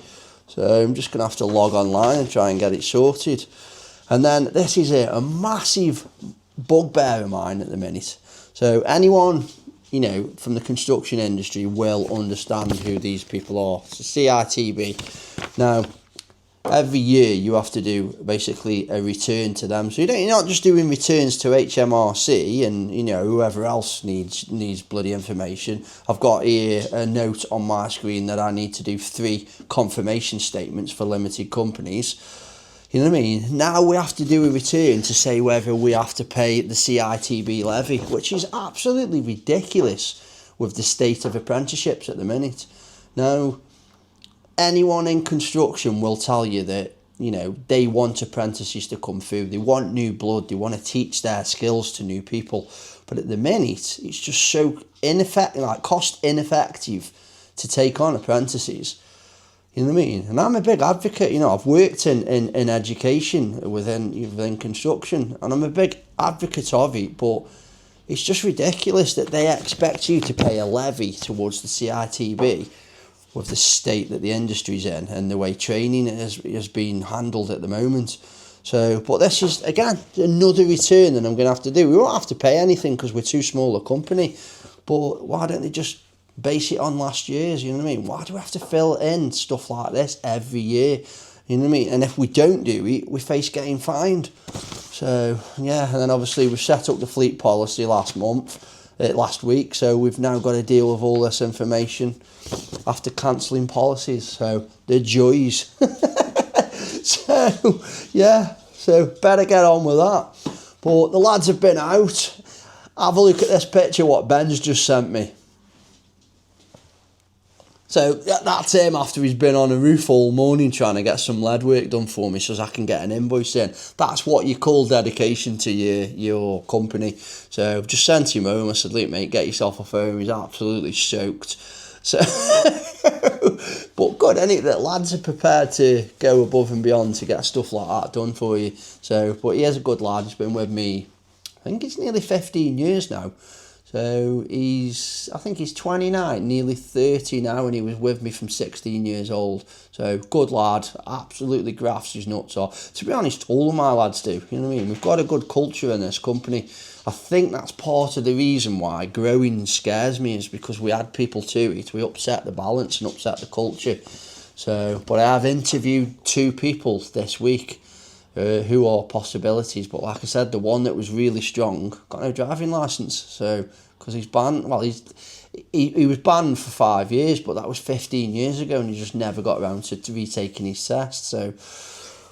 So I'm just going to have to log online and try and get it sorted. And then this is a massive bugbear of mine at the minute. So anyone, you know, from the construction industry will understand who these people are. It's a CITB. Now, every year you have to do basically a return to them. So you're not just doing returns to HMRC and, you know, whoever else needs bloody information. I've got here a note on my screen that I need to do 3 confirmation statements for limited companies. You know what I mean? Now we have to do a return to say whether we have to pay the CITB levy, which is absolutely ridiculous with the state of apprenticeships at the minute. Now, anyone in construction will tell you that, you know, they want apprentices to come through. They want new blood. They want to teach their skills to new people. But at the minute, it's just so ineffective, like cost ineffective to take on apprentices. You know what I mean? And I'm a big advocate, you know, I've worked in education within construction, and I'm a big advocate of it, but it's just ridiculous that they expect you to pay a levy towards the CITB with the state that the industry's in and the way training is being handled at the moment. So, but this is, again, another return that I'm going to have to do. We won't have to pay anything because we're too small a company, but why don't they just base it on last year's, you know what I mean? Why do we have to fill in stuff like this every year? You know what I mean? And if we don't do it, we face getting fined. So, yeah, and then obviously we set up the fleet policy last month. last week, so we've now got to deal with all this information after cancelling policies, so the joys. So yeah, so better get on with that. But the lads have been out. Have a look at this picture what Ben's just sent me. So that's him after he's been on a roof all morning trying to get some lead work done for me so I can get an invoice in. That's what you call dedication to your company. So I've just sent him home. I said, look mate, get yourself off home. He's absolutely soaked. So, but good, ain't it, that lads are prepared to go above and beyond to get stuff like that done for you. So, but he is a good lad. He's been with me, I think it's nearly 15 years now. So I think he's 29, nearly 30 now, and he was with me from 16 years old. So good lad, absolutely grafts his nuts off. To be honest, all of my lads do, you know what I mean? We've got a good culture in this company. I think that's part of the reason why growing scares me, is because we add people to it. We upset the balance and upset the culture. So, but I have interviewed 2 people this week who are possibilities, but like I said, the one that was really strong got no driving licence, so because he's banned, well, he was banned for 5 years, but that was 15 years ago and he just never got around to retaking his test. So,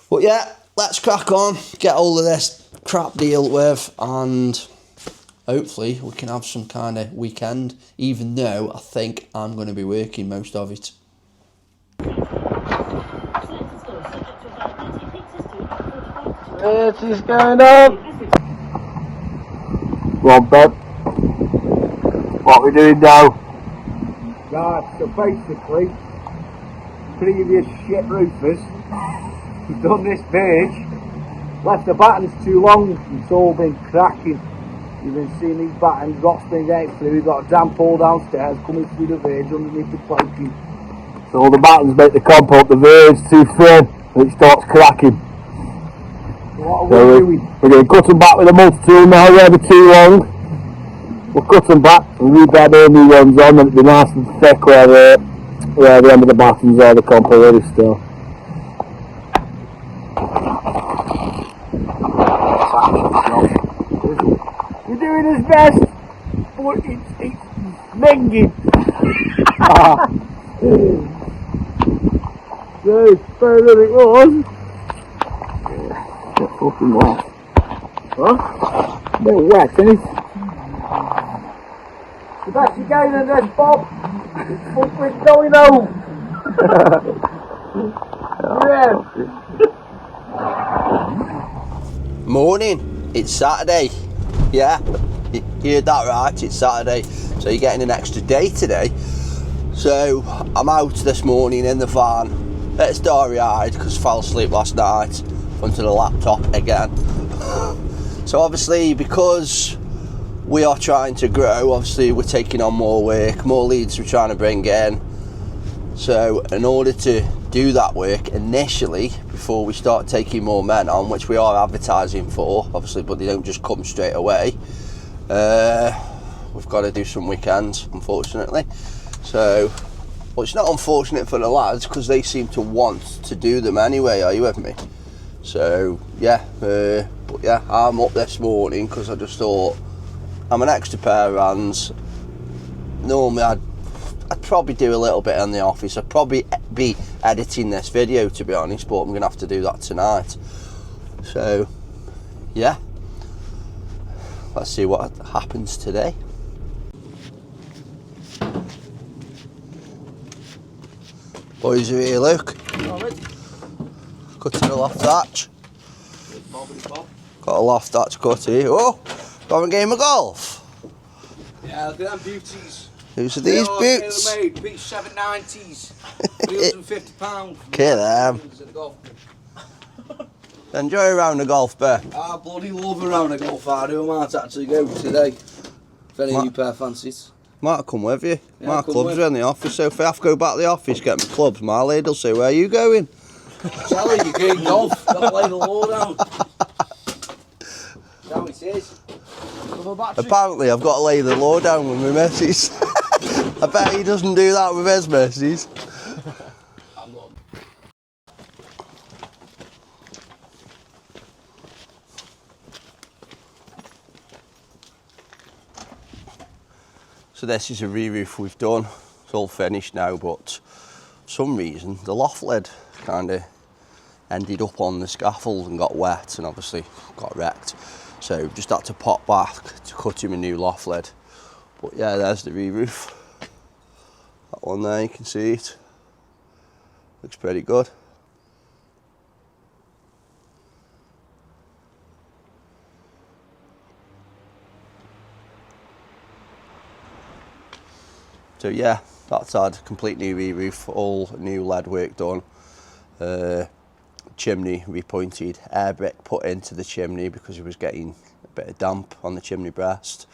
but yeah, let's crack on, get all of this crap dealt with, and hopefully we can have some kind of weekend, even though I think I'm going to be working most of it. It's going up. Go on, Bob. What are we doing now? Right, so basically, previous shit roofers have done this page, left the battens too long, it's all been cracking. You've been seeing these battens, rot's been getting through, we've got a damp hole downstairs coming through the verge underneath the planking. So the battens make the compote, the verge too thin, and it starts cracking. What So are we doing? we're going to cut them back with a multi-tool now, they're too long. We'll cut them back and rebed all new ones on, and it'll be nice and thick where the end of the battens are, the compote ready still. You're doing his best, but it's minging. So it's better than it was. Get fucking wet. Huh? A bit wet, isn't it? The best you're getting in this, Bob. It's fucking going home. Yeah. Morning, it's Saturday. Yeah, you heard that right, it's Saturday. So you're getting an extra day today. So I'm out this morning in the van. It's starry-eyed because I fell asleep last night onto the laptop again. So obviously, because we are trying to grow, obviously we're taking on more work, more leads we're trying to bring in. So in order to do that work initially, before we start taking more men on, which we are advertising for, obviously, but they don't just come straight away, we've got to do some weekends, unfortunately. So, well, it's not unfortunate for the lads because they seem to want to do them anyway, are you with me? So yeah, but yeah, I'm up this morning because I just thought I'm an extra pair of hands. Normally I'd probably do a little bit in the office. I'd probably be editing this video, to be honest, but I'm gonna have to do that tonight. So yeah, let's see what happens today. Boys are here, Luke. Cutting a loft hatch. Got a loft hatch cut here. Oh, got a game of golf. Yeah, look at them beauties. Whose are these boots? Tailor-made, B790s, £350. Okay them. Enjoy a round of golf, Bear. I bloody love a round of golf. I do. I might actually go today. If any of you pair fancies. Might come with you. Yeah, My come clubs with. are in the office, so if I have to go back to the office, get my clubs, my lady'll say, where are you going? Tell her you're going golf. Got to lay the law down. That's how it is. Apparently I've got to lay the law down with my missus. I bet he doesn't do that with his missus. I'm not. So this is a re-roof we've done. It's all finished now, but for some reason the loft lid kind of ended up on the scaffold and got wet and obviously got wrecked. So just had to pop back to cut him a new loft lid. But yeah, there's the re-roof. That one there, you can see it. Looks pretty good. So yeah, that's had complete new re-roof, all new lead work done. Chimney repointed, air brick put into the chimney because it was getting a bit of damp on the chimney breast.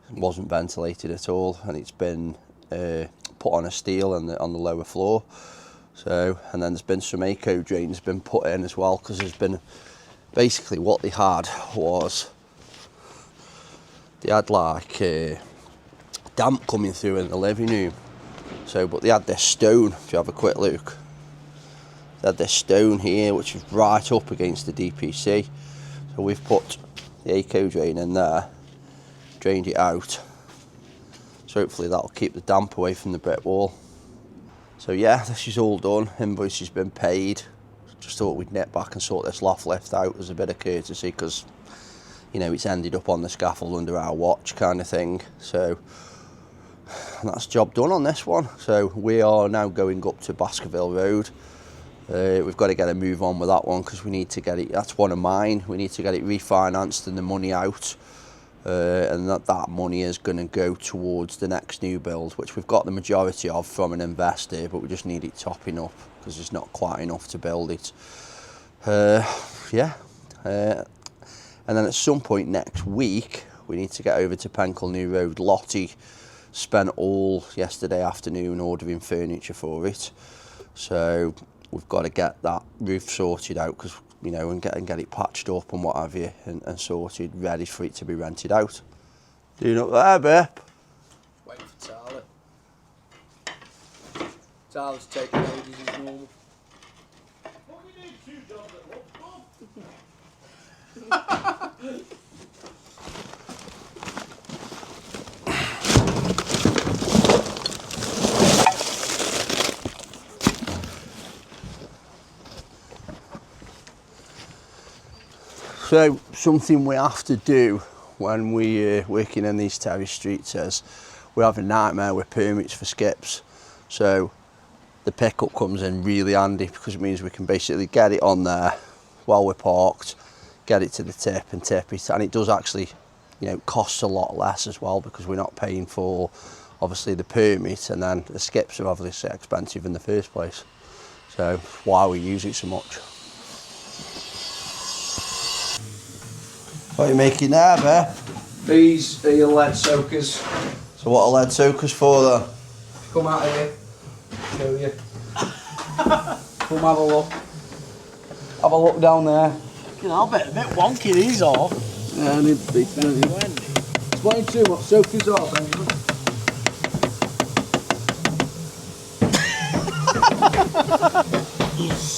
It wasn't ventilated at all, and it's been put on a steel on the lower floor. So, and then there's been some eco drains been put in as well, because there's been, basically what they had was, they had like damp coming through in the living room. So, but they had this stone, if you have a quick look, they had this stone here which was right up against the DPC. So we've put the eco drain in there, drained it out, so hopefully that'll keep the damp away from the brick wall. So yeah, this is all done, invoice has been paid. Just thought we'd nip back and sort this loft lift out as a bit of courtesy, because you know it's ended up on the scaffold under our watch kind of thing. So that's job done on this one. So we are now going up to Baskerville Road. We've got to get a move on with that one because we need to get it, that's one of mine, we need to get it refinanced and the money out, and that money is going to go towards the next new build, which we've got the majority of from an investor, but we just need it topping up because it's not quite enough to build it. Yeah, and then at some point next week we need to get over to Penkle New Road. Lottie spent all yesterday afternoon ordering furniture for it, so we've got to get that roof sorted out, because you know, and get it patched up and what have you, and sorted, ready for it to be rented out. Doing up there, Bep? Waiting for Tyler. Tyler's taking ages as normal. So something we have to do when we're working in these terrace streets is we have a nightmare with permits for skips. So the pickup comes in really handy because it means we can basically get it on there while we're parked, get it to the tip and tip it, and it does actually, you know, costs a lot less as well because we're not paying for obviously the permit, and then the skips are obviously expensive in the first place. So why we use it so much. What are you making there, Bear? These are your lead soakers. So what are lead soakers for then? Come out of here, show you. Come have a look. Have a look down there. You know, a bit wonky these are. Yeah, I need to beat it. Explain to what soakers are, Benjamin.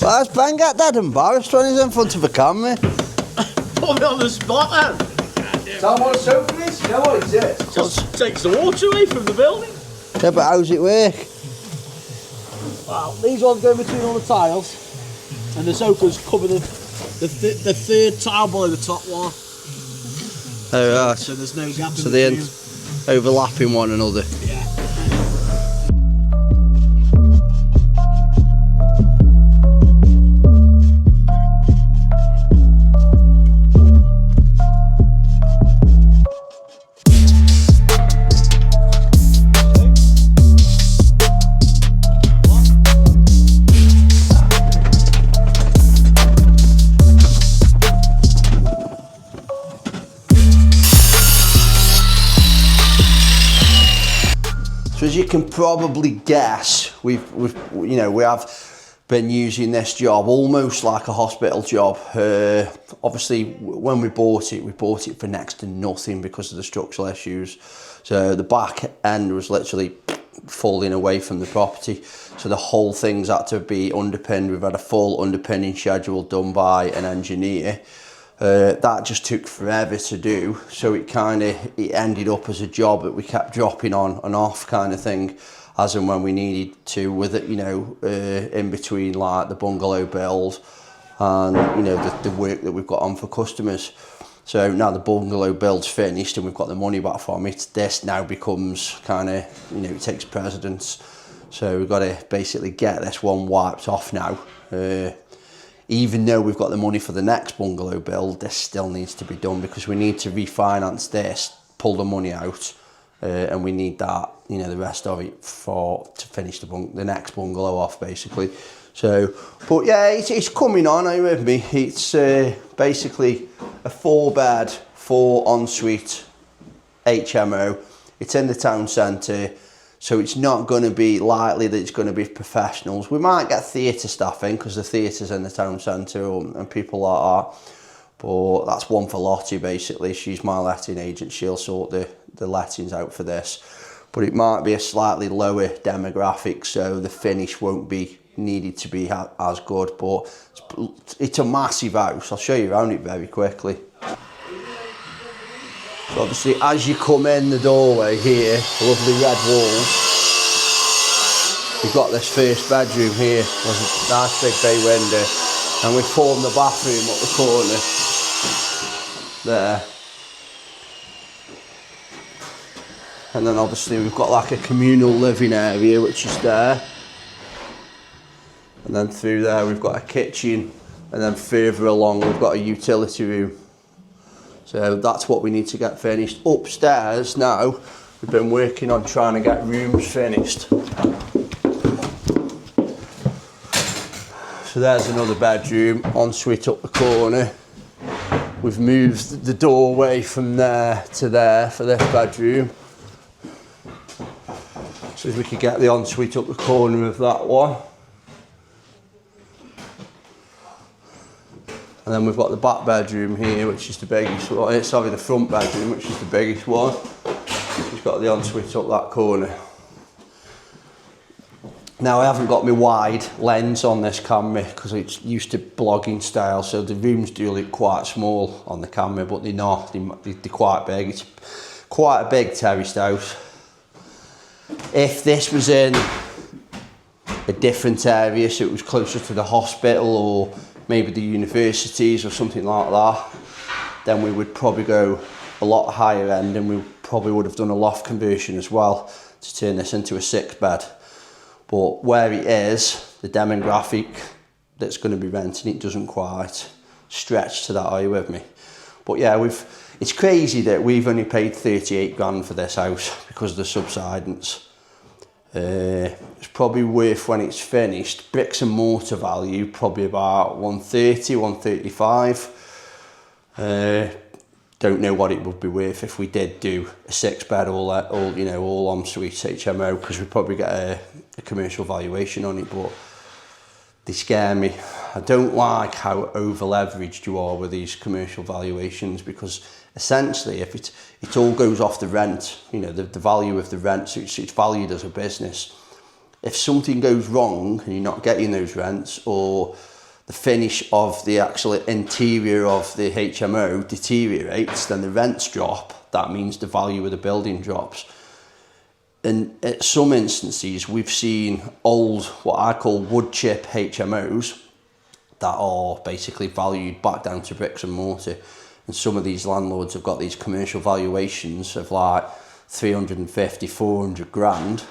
Why does Ben get that embarrassed when he's in front of a camera? Put me on the spot then. Tell them what a soaker is, you know what it is? Just takes the water away from the building. Yeah, but how's it work? Well, these ones go between all the tiles, and the soakers cover the third tile below the top one. Oh, right. So there's no gap So in they're between. overlapping one another. Yeah. So as you can probably guess, we have been using this job almost like a hospital job. Obviously, when we bought it for next to nothing because of the structural issues. So the back end was literally falling away from the property. So the whole thing's had to be underpinned. We've had a full underpinning schedule done by an engineer. That just took forever to do, so it ended up as a job that we kept dropping on and off kind of thing, as and when we needed to, with it, you know, in between like the bungalow build and, you know, the work that we've got on for customers. So now the bungalow build's finished and we've got the money back from it, this now becomes kind of, you know, it takes precedence. So we've got to basically get this one wiped off now. Even though we've got the money for the next bungalow build, this still needs to be done because we need to refinance this, pull the money out, and we need that, you know, the rest of it to finish the next bungalow off, basically. So, but yeah, it's coming on. Are you with me? It's basically a 4-bed, 4 ensuite HMO. It's in the town centre. So it's not going to be likely that it's going to be professionals. We might get theatre staff in because the theatre's in the town centre and people like that. But that's one for Lottie, basically. She's my letting agent. She'll sort the lettings out for this. But it might be a slightly lower demographic, so the finish won't be needed to be as good. But it's a massive house. I'll show you around it very quickly. So obviously, as you come in the doorway here, lovely red walls, you've got this first bedroom here with a nice big bay window, and we formed the bathroom up the corner there. And then obviously we've got like a communal living area which is there, and then through there we've got a kitchen, and then further along we've got a utility room. So that's what we need to get finished. Upstairs now, we've been working on trying to get rooms finished. So there's another bedroom, ensuite up the corner. We've moved the doorway from there to there for this bedroom. So we could get the ensuite up the corner of that one. And then we've got the back bedroom here, which is the biggest one. Sorry, the front bedroom, which is the biggest one. We've got the ensuite up that corner. Now, I haven't got my wide lens on this camera because it's used to blogging style, so the rooms do look quite small on the camera, but they're not. They're quite big. It's quite a big terraced house. If this was in a different area, so it was closer to the hospital or maybe the universities or something like that, then we would probably go a lot higher end, and we probably would have done a loft conversion as well to turn this into a 6-bed. But where it is, the demographic that's going to be renting it doesn't quite stretch to that. Are you with me? But yeah, it's crazy that we've only paid 38 grand for this house because of the subsidence. It's probably worth, when it's finished, bricks and mortar value, probably about 130, 135. Don't know what it would be worth if we did do a 6-bed all ensuite HMO, because we'd probably get a commercial valuation on it, but they scare me. I don't like how over leveraged you are with these commercial valuations, because essentially if it all goes off the rent, you know, the value of the rent, so it's valued as a business. If something goes wrong and you're not getting those rents, or the finish of the actual interior of the HMO deteriorates, then the rents drop. That means the value of the building drops. And at some instances, we've seen old, what I call wood chip HMOs, that are basically valued back down to bricks and mortar. And some of these landlords have got these commercial valuations of like 350, 400 grand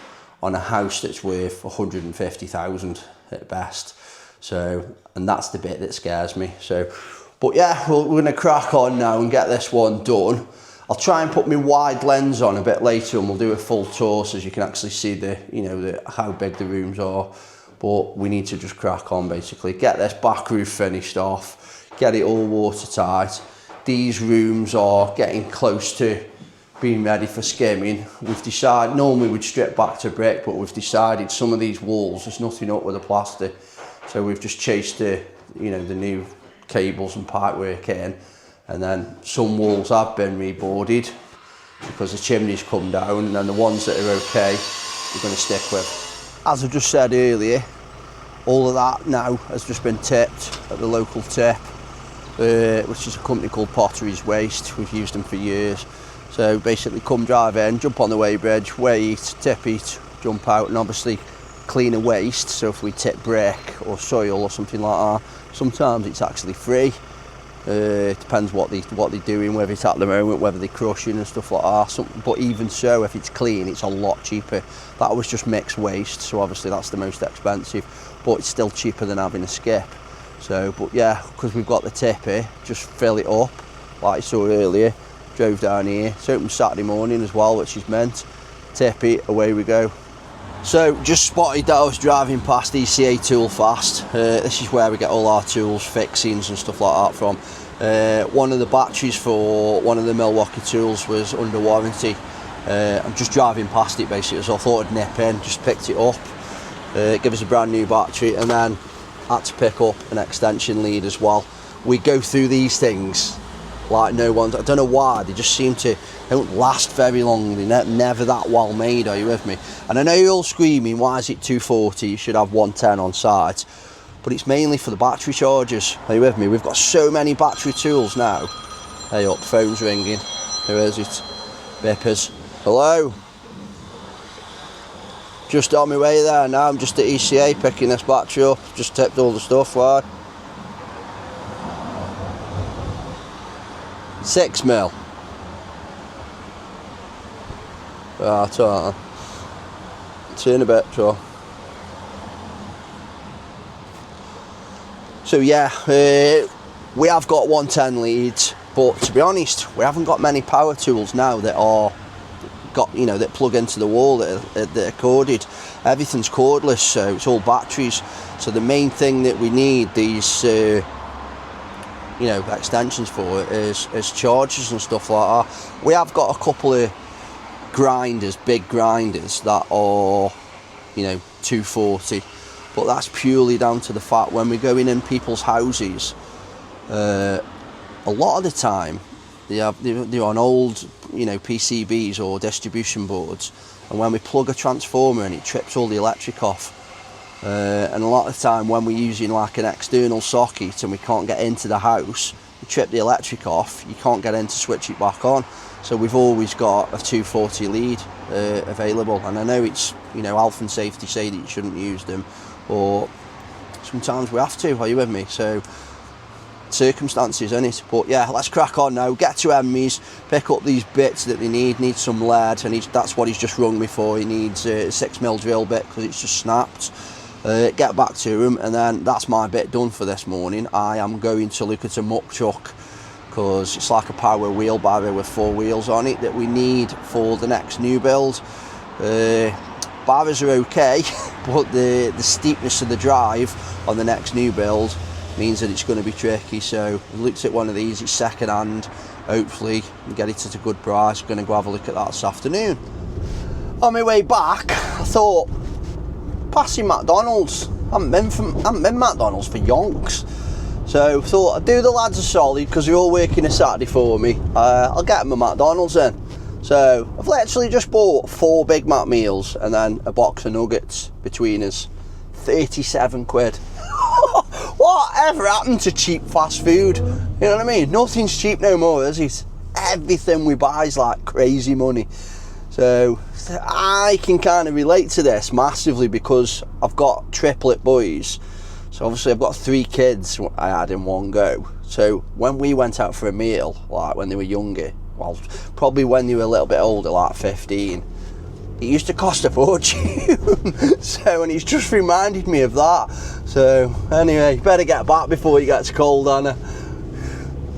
on a house that's worth 150,000 at best. So, and that's the bit that scares me. So, but yeah, we're going to crack on now and get this one done. I'll try and put my wide lens on a bit later, and we'll do a full tour so you can actually see how big the rooms are. But we need to just crack on, basically. Get this back roof finished off, get it all watertight. These rooms are getting close to being ready for skimming. We've decided, normally we'd strip back to brick, but we've decided some of these walls, there's nothing up with the plaster. So we've just chased the new cables and pipework in. And then some walls have been reboarded because the chimneys come down, and then the ones that are okay, we're going to stick with. As I just said earlier, all of that now has just been tipped at the local tip. which is a company called Potteries Waste. We've used them for years. So basically come drive in, jump on the weighbridge, weigh it, tip it, jump out, and obviously clean a waste. So if we tip brick or soil or something like that, sometimes it's actually free. It depends what they're doing, whether it's at the moment, whether they're crushing and stuff like that. But even so, if it's clean, it's a lot cheaper. That was just mixed waste, so obviously that's the most expensive, but it's still cheaper than having a skip. So, but yeah, because we've got the tipper, just fill it up, like you saw earlier. Drove down here. It's open Saturday morning as well, which is meant. Tip it, away we go. So just spotted that I was driving past ECA Tool Fast. This is where we get all our tools, fixings and stuff like that from. One of the batteries for one of the Milwaukee tools was under warranty. I'm just driving past it basically, so I thought I'd nip in, just picked it up. Give us a brand new battery, and then had to pick up an extension lead as well. We go through these things like no one's. I don't know why, they just seem to, they don't last very long. They're never that well made, are you with me? And I know you're all screaming, why is it 240, you should have 110 on site, but it's mainly for the battery chargers, are you with me? We've got so many battery tools now. Hey up, phone's ringing. Who is it? Bippers. Hello? Just on my way there now, I'm just at ECA picking this battery up, just tipped all the stuff, why? 6 mil. Right, alright. See you in a bit, so. So yeah, we have got 110 leads, but to be honest, we haven't got many power tools now that are that plug into the wall that are corded. Everything's cordless, so it's all batteries. So the main thing that we need these extensions for is chargers and stuff like that. We have got a couple of grinders, big grinders that are 240, but that's purely down to the fact when we're going in people's houses, a lot of the time they're on old PCBs or distribution boards, and when we plug a transformer and it trips all the electric off. And a lot of the time when we're using like an external socket and we can't get into the house, you trip the electric off, you can't get in to switch it back on. So we've always got a 240 lead available, and I know it's health and safety say that you shouldn't use them, or sometimes we have to, are you with me? So circumstances, isn't it? But yeah, let's crack on now, get to Emmy's, pick up these bits that they need some lead, and that's what he's just rung me for. He needs a 6 mil drill bit because it's just snapped. Get back to him, and then that's my bit done for this morning. I am going to look at a muck truck, because it's like a power wheelbarrow with 4 wheels on it that we need for the next new build. Barrows are okay, but the steepness of the drive on the next new build means that it's going to be tricky. So I looked at one of these, it's second hand, hopefully get it at a good price. I'm going to go have a look at that this afternoon. On my way back, I thought, passing McDonald's, I haven't been McDonald's for yonks, so I thought I'd do the lads a solid because they're all working a Saturday for me. I'll get them a McDonald's in. So I've literally just bought 4 Big Mac meals and then a box of nuggets between us. 37 quid. Whatever happened to cheap fast food? You know what I mean? Nothing's cheap no more, is it? Everything we buy is like crazy money. So I can kind of relate to this massively because I've got triplet boys. So obviously I've got 3 kids I had in one go. So when we went out for a meal, like when they were younger, well, probably when they were a little bit older, like 15, it used to cost a fortune. So, and it's just reminded me of that. So anyway, better get back before it gets cold, Anna.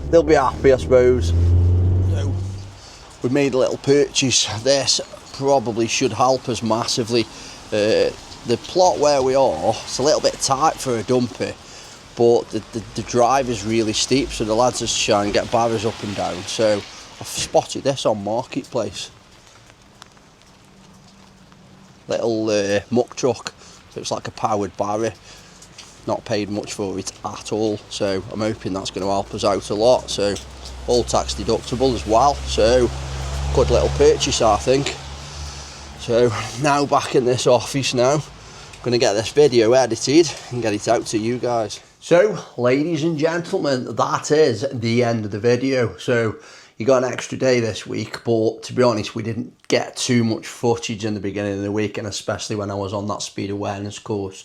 They'll be happy, I suppose. So we made a little purchase. This probably should help us massively. The plot where we are, it's a little bit tight for a dumper, but the drive is really steep, so the lads are trying to get barrows up and down. So I've spotted this on Marketplace. Little muck truck, so it's like a powered barrow. Not paid much for it at all, so I'm hoping that's going to help us out a lot. So all tax deductible as well, so good little purchase, I think. So now back in this office now, I'm going to get this video edited and get it out to you guys. So, ladies and gentlemen, that is the end of the video. So, you got an extra day this week, but to be honest, we didn't get too much footage in the beginning of the week, and especially when I was on that speed awareness course.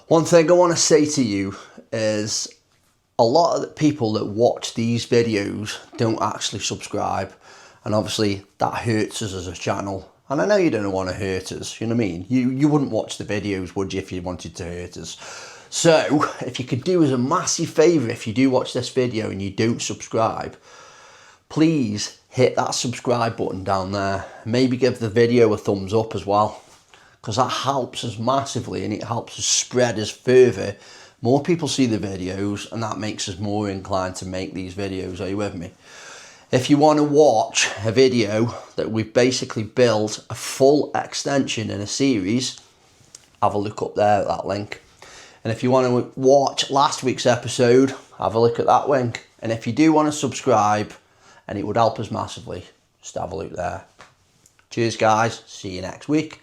One thing I want to say to you is a lot of the people that watch these videos don't actually subscribe, and obviously that hurts us as a channel. And I know you don't want to hurt us, you know what I mean? You wouldn't watch the videos, would you, if you wanted to hurt us? So, if you could do us a massive favour, if you do watch this video and you don't subscribe, please hit that subscribe button down there. Maybe give the video a thumbs up as well, because that helps us massively and it helps us spread us further. More people see the videos and that makes us more inclined to make these videos. Are you with me? If you want to watch a video that we've basically built a full extension in a series, have a look up there at that link. And if you want to watch last week's episode, have a look at that link. And if you do want to subscribe, and it would help us massively, just have a look there. Cheers guys, see you next week.